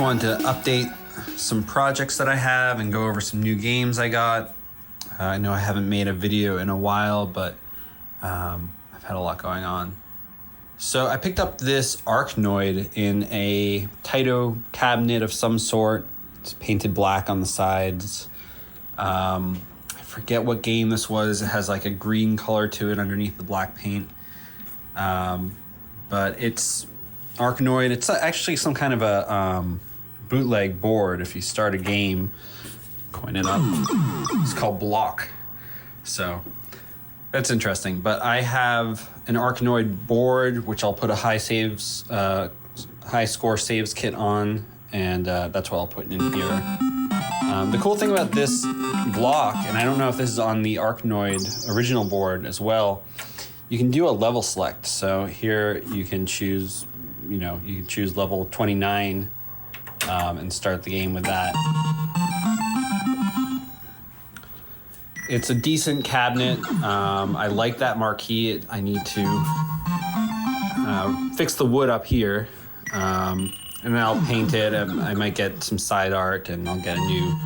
wanted to update some projects that I have and go over some new games I got. I know I haven't made a video in a while, but I've had a lot going on. So I picked up this Arkanoid in a Taito cabinet of some sort. It's painted black on the sides. I forget what game this was. It has like a green color to it underneath the black paint. But it's Arkanoid. It's actually some kind of a bootleg board. If you start a game, coin it up. It's called Block. So that's interesting. But I have an Arkanoid board, which I'll put a high score saves kit on, and that's what I'll put in here. The cool thing about this block, and I don't know if this is on the Arkanoid original board as well, you can do a level select. So here you can choose, you can choose level 29 and start the game with that. It's a decent cabinet. I like that marquee. I need to fix the wood up here, and then I'll paint it. I might get some side art, and I'll get a new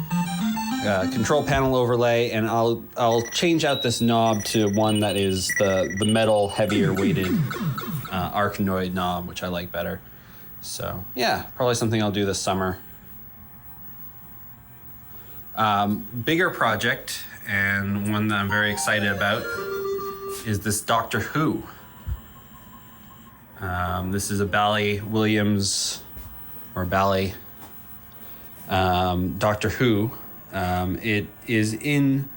control panel overlay, and I'll change out this knob to one that is the metal heavier weighted Arkanoid knob, which I like better. So yeah, probably something I'll do this summer. Bigger project, and one that I'm very excited about, is this Doctor Who. This is a Bally Williams or Bally Doctor Who. It is in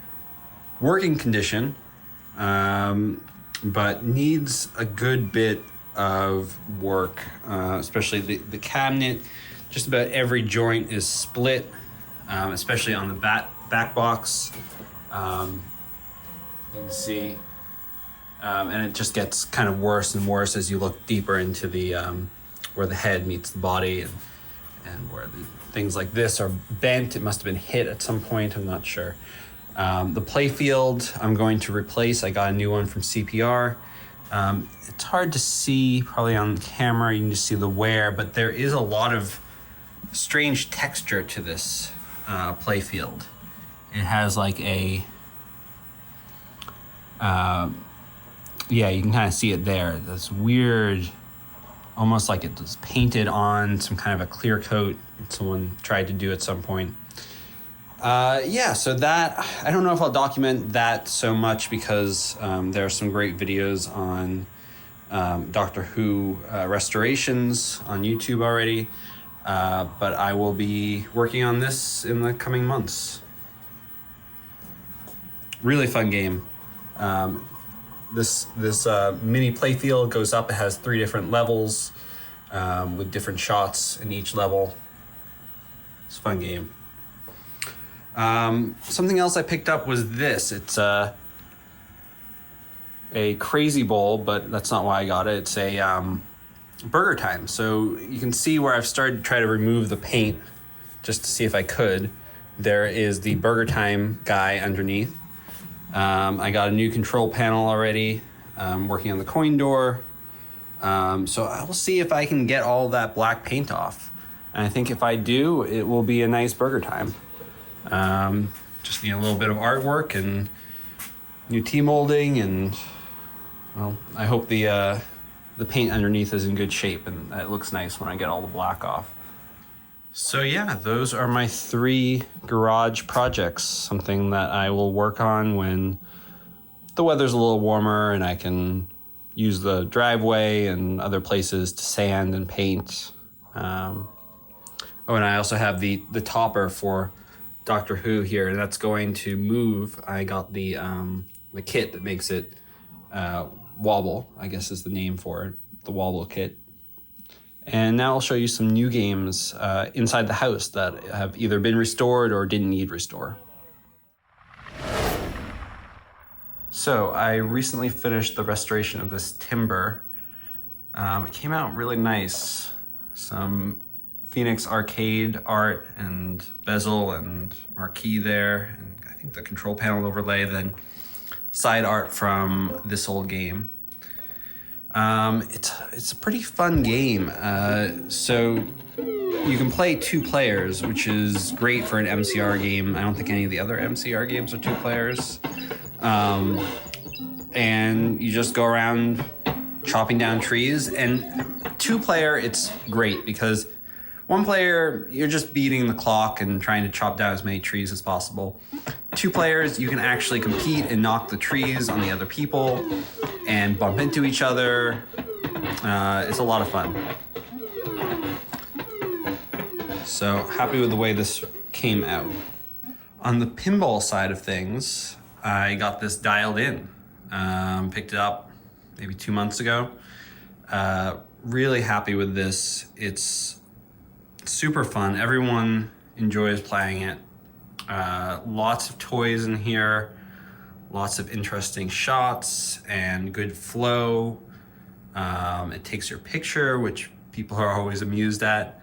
working condition, but needs a good bit of work, especially the cabinet. Just about every joint is split, especially on the back box. You can see, and it just gets kind of worse and worse as you look deeper into the where the head meets the body, and where things like this are bent. It must have been hit at some point, I'm not sure. The playfield I'm going to replace. I got a new one from CPR. It's hard to see probably on the camera, you can just see the wear, but there is a lot of strange texture to this playfield. It has like a, yeah, you can kind of see it there. This weird, almost like it was painted on some kind of a clear coat someone tried to do at some point. Yeah, so that, I don't know if I'll document that so much because there are some great videos on Doctor Who restorations on YouTube already, but I will be working on this in the coming months. Really fun game. This mini playfield goes up. It has 3 different levels with different shots in each level. It's a fun game. Something else I picked up was this. It's a crazy bowl, but that's not why I got it. It's a Burger Time. So you can see where I've started to try to remove the paint just to see if I could. There is the Burger Time guy underneath. I got a new control panel already. Working on the coin door. So I will see if I can get all that black paint off. And I think if I do, it will be a nice Burger Time. Just need a little bit of artwork and new T-molding, and well, I hope the paint underneath is in good shape and it looks nice when I get all the black off. So yeah, those are my 3 garage projects, something that I will work on when the weather's a little warmer and I can use the driveway and other places to sand and paint. Oh, and I also have the topper for Doctor Who here, and that's going to move. I got the kit that makes it wobble, I guess is the name for it, the wobble kit. And now I'll show you some new games inside the house that have either been restored or didn't need restore. So I recently finished the restoration of this timber. It came out really nice. Some Phoenix Arcade art and bezel and marquee there, and I think the control panel overlay, then side art from this old game. It's a pretty fun game. So you can play 2 players, which is great for an MCR game. I don't think any of the other MCR games are 2 players. And you just go around chopping down trees. And 2 player, it's great because 1 player, you're just beating the clock and trying to chop down as many trees as possible. 2 players, you can actually compete and knock the trees on the other people and bump into each other. It's a lot of fun. So happy with the way this came out. On the pinball side of things, I got this dialed in. Picked it up maybe 2 months ago. Really happy with this. It's super fun. Everyone enjoys playing it. Lots of toys in here, lots of interesting shots and good flow. It takes your picture, which people are always amused at.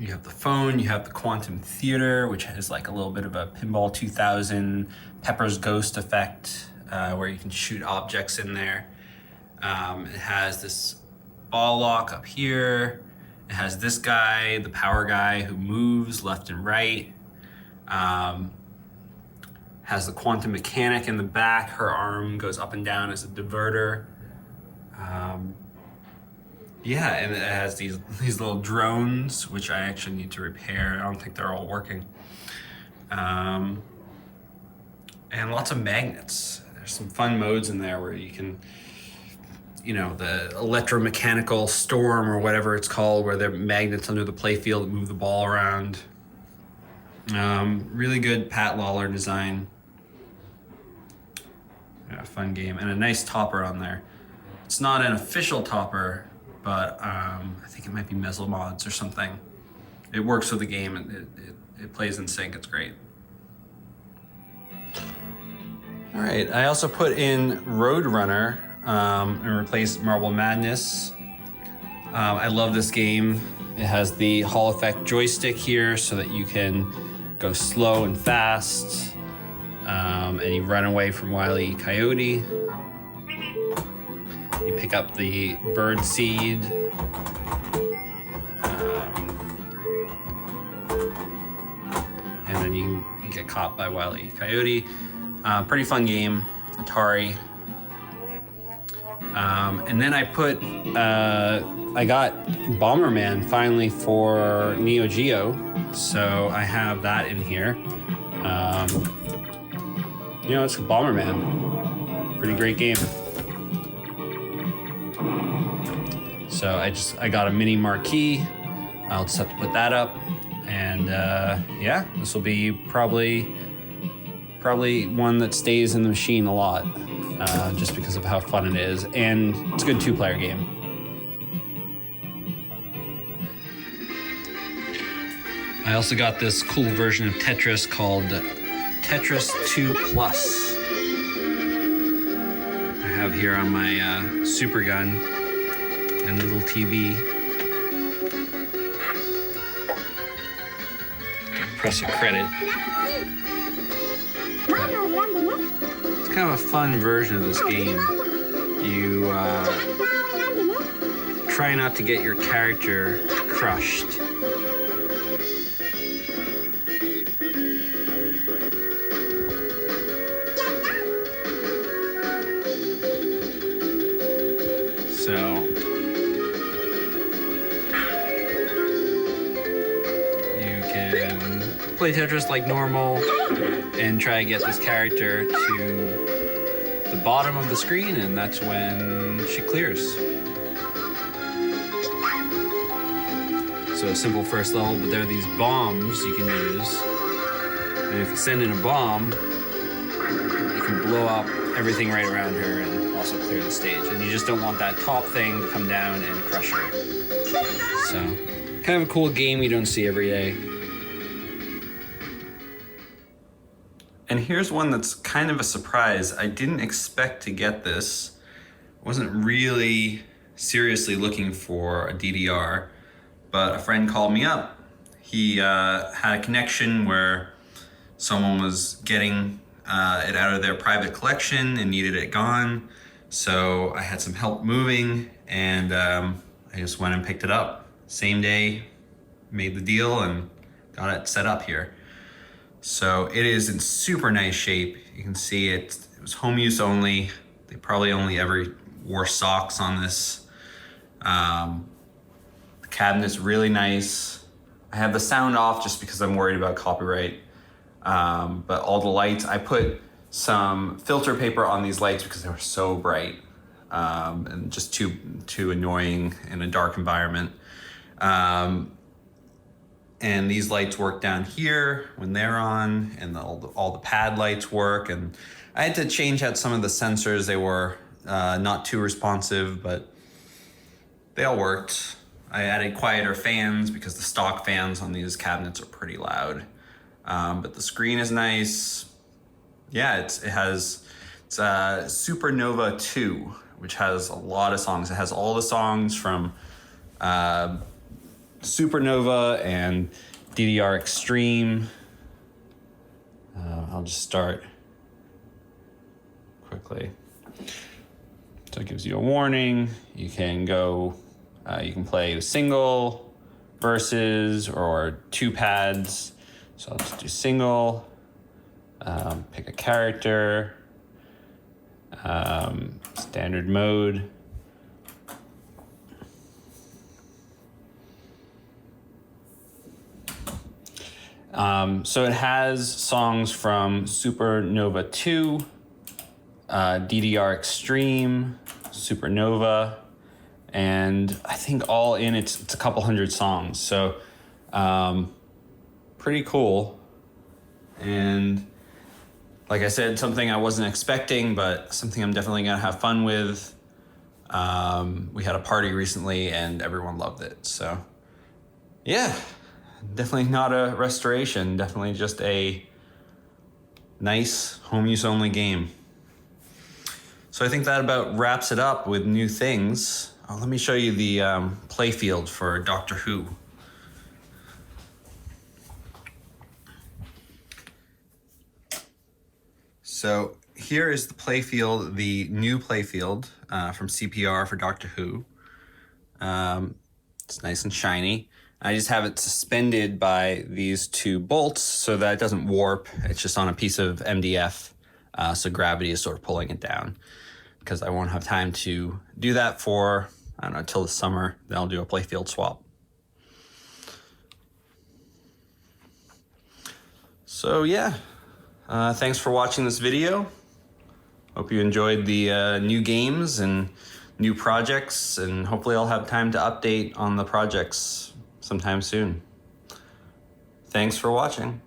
You have the phone, you have the Quantum Theater, which has like a little bit of a Pinball 2000 Pepper's Ghost effect, where you can shoot objects in there. It has this ball lock up here. It has this guy, the power guy, who moves left and right. Has the quantum mechanic in the back. Her arm goes up and down as a diverter. Yeah, and it has these little drones, which I actually need to repair. I don't think they're all working. And lots of magnets. There's some fun modes in there where you can, the electromechanical storm or whatever it's called, where there are magnets under the playfield that move the ball around. Really good Pat Lawler design. Yeah, fun game. And a nice topper on there. It's not an official topper, but I think it might be Mods or something. It works with the game and it plays in sync. It's great. All right, I also put in Roadrunner and replaced Marble Madness. I love this game. It has the Hall effect joystick here so that you can go slow and fast, and you run away from Wile E. Coyote. You pick up the bird seed. And then you get caught by Wile E. Coyote. Pretty fun game, Atari. And then I got Bomberman finally for Neo Geo. So I have that in here. It's Bomberman. Pretty great game. So I got a mini marquee. I'll just have to put that up. And this will be probably one that stays in the machine a lot, just because of how fun it is. And it's a good 2-player game. I also got this cool version of Tetris called Tetris 2 Plus. I have here on my Super Gun and little TV. Press a credit. It's kind of a fun version of this game. You try not to get your character crushed. So you can play Tetris like normal and try to get this character to the bottom of the screen, and that's when she clears. So a simple first level, but there are these bombs you can use. And if you send in a bomb, you can blow up everything right around her and also clear the stage. And you just don't want that top thing to come down and crush her. So, kind of a cool game you don't see every day. And here's one that's kind of a surprise. I didn't expect to get this. Wasn't really seriously looking for a DDR, but a friend called me up. He had a connection where someone was getting it out of their private collection and needed it gone. So I had some help moving, and I just went and picked it up. Same day, made the deal and got it set up here. So it is in super nice shape. You can see it was home use only. They probably only ever wore socks on this. The cabinet's really nice. I have the sound off just because I'm worried about copyright. But all the lights, I put some filter paper on these lights because they were so bright, and just too annoying in a dark environment. And these lights work down here when they're on, and all the pad lights work. And I had to change out some of the sensors. They were not too responsive, but they all worked. I added quieter fans because the stock fans on these cabinets are pretty loud. But the screen is nice. Yeah, it's Supernova 2, which has a lot of songs. It has all the songs from Supernova and DDR Extreme. I'll just start quickly. So it gives you a warning. You can go, you can play single, verses, or two pads. So I'll just do single, pick a character, standard mode. So it has songs from Supernova 2, DDR Extreme, Supernova, and I think all in it's a couple hundred songs. So pretty cool. And like I said, something I wasn't expecting, but something I'm definitely gonna have fun with. We had a party recently and everyone loved it. So yeah. Definitely not a restoration, definitely just a nice home use only game. So I think that about wraps it up with new things. Let me show you the playfield for Doctor Who. So here is the playfield, the new playfield from CPR for Doctor Who. It's nice and shiny. I just have it suspended by these two bolts so that it doesn't warp. It's just on a piece of MDF, so gravity is sort of pulling it down, because I won't have time to do that for, I don't know, till the summer. Then I'll do a playfield swap. So yeah, thanks for watching this video. Hope you enjoyed the new games and new projects, and hopefully I'll have time to update on the projects sometime soon. Thanks for watching.